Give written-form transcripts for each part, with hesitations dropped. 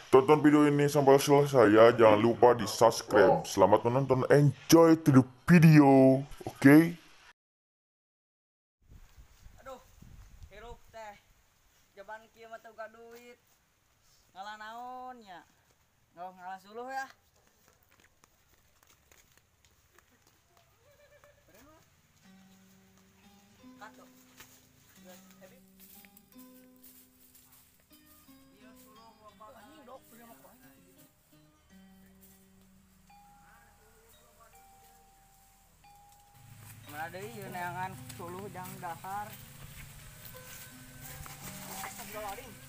Tonton video ini sampai selesai ya. Jangan lupa di subscribe. Selamat menonton. Enjoy to the video. Oke? Aduh, hirup teh. Jaban kieu mah teu ka duit. Ngalah naon nya? Ngalah suluh ya. Kado. Hebi. Ieu suluh loba anjing dok punya mah poe. Mana deui ieu neangan suluh jang dahar. Astagfirullahaladzim.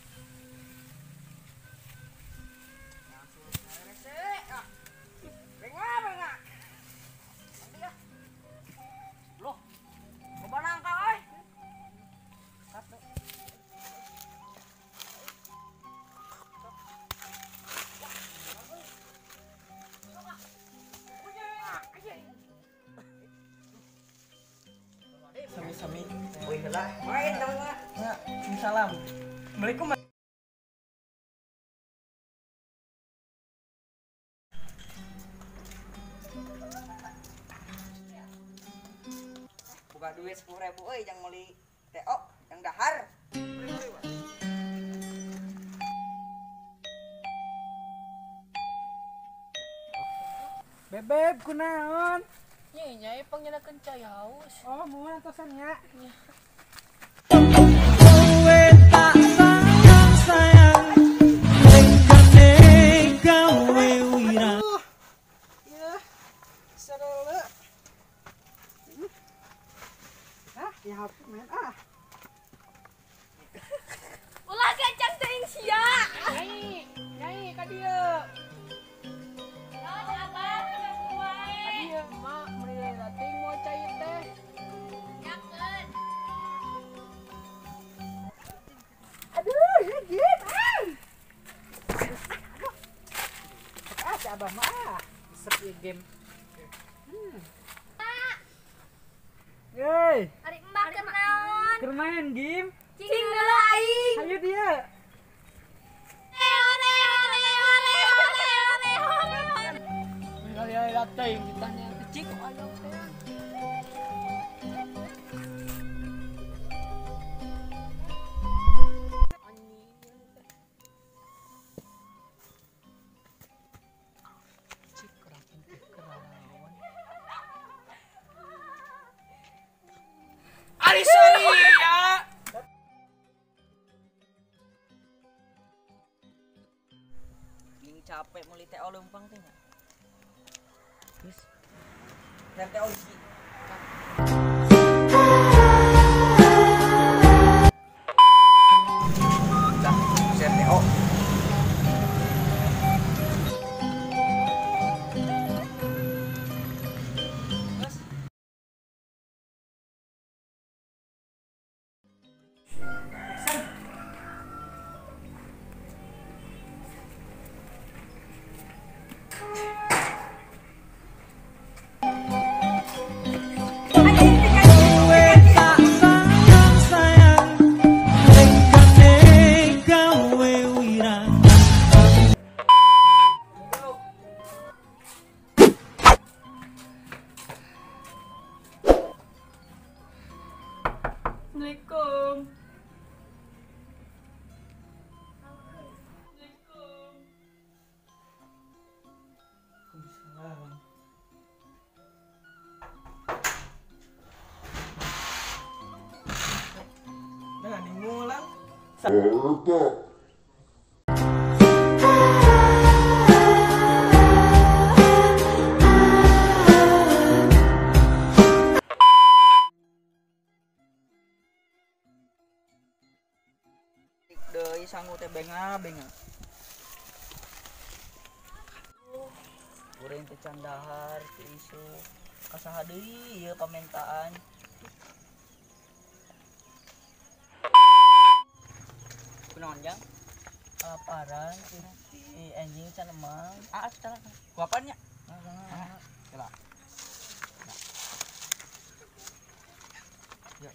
Sami-sami. Wih, heula. Main teman-teman. Ya, salam. Assalamualaikum. Buka duit 10.000 euy yang meuli TO yang dahar. Bebeb kunaon? Nyai nyai panggilkan cai haus. Oh, mau atasan ya. Ya hapus men Ulah kacang teuing sia. Nyai ka dieu. Adieu, mak meuli dating mau cai teh. Aduh, ya gim. Si Abah mah sepi game. Hei, Ari embak keur naon? keur main game. Cing heula aing. Ayo dia. Kali dateng ditanya kecik ayo teh. Ari sorry ya. Ging capek meuli TO leumpang teh nya. Geus. Dan TO hiji. Dah, share TO. Assalamualaikum. Nah, dimulang. Deui sangu teh benga-benga. Urang teh can dahar teu isu. Kasaha deui ieu pamentaan. Kunaon jang? Laparan si anjing can emang. Cenah. Kuapan nya? Heula. Yuk.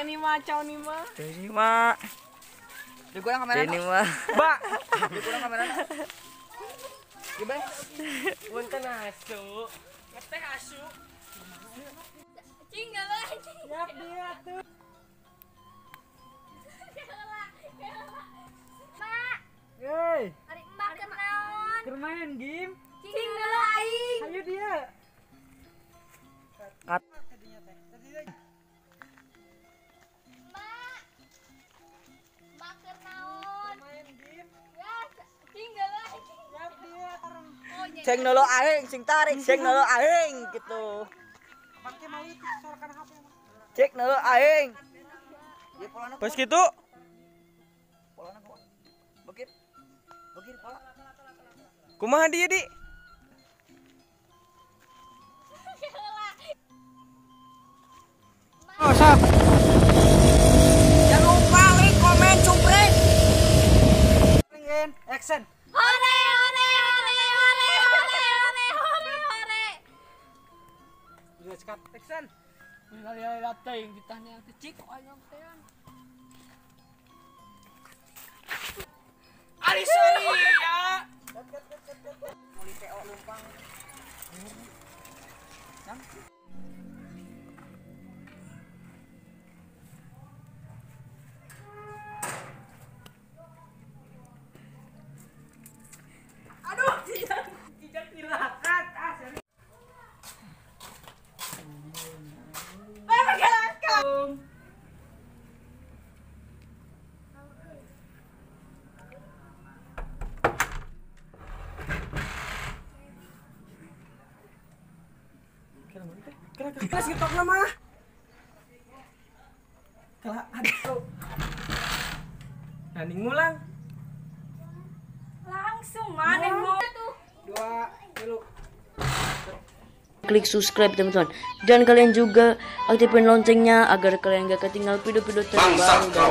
ini mah cau nih mah. Ini mah. Dikurang kamera. Ini mah. Mbak. Dikurang kamera. Gimana? Punten asu. Ngeteh asu. Cing enggak lah. Siap dia tuh. Mak, Hei, hari emak keur naon? keur main game. Cing enggak lah aing. Ayo dia. Kat. Mak. Mak keur naon? Main game. Ya, cing enggak lah. Siap dia tarung. Oh, nya. Ceng dulu aing, sing tarik, ceng dulu aing gitu. Pakai mau itu soalkan HP mah. Cek dulu aing. Ya polana. Pas gitu. Polana kok. Bokir. Bokir pola. Kumaha dia, Di? Oh, sap. Jangan lupa like, komen, subscribe. Ingin action. Hore, hore, hore, hore, hore, hore, hore, hore. Udah sekat action. Kali dateng ditanya kecik kok ayo teh. Ari sorry ya. Muli TO lumpang. Aduh, tidak dilakat. Serius. Keras ngetok nama. Kalah aduh. Nanding ngulang. Langsung maneh mau. 2 dulu. Klik subscribe teman-teman, dan kalian juga aktifin loncengnya agar kalian gak ketinggalan video-video terbaru dari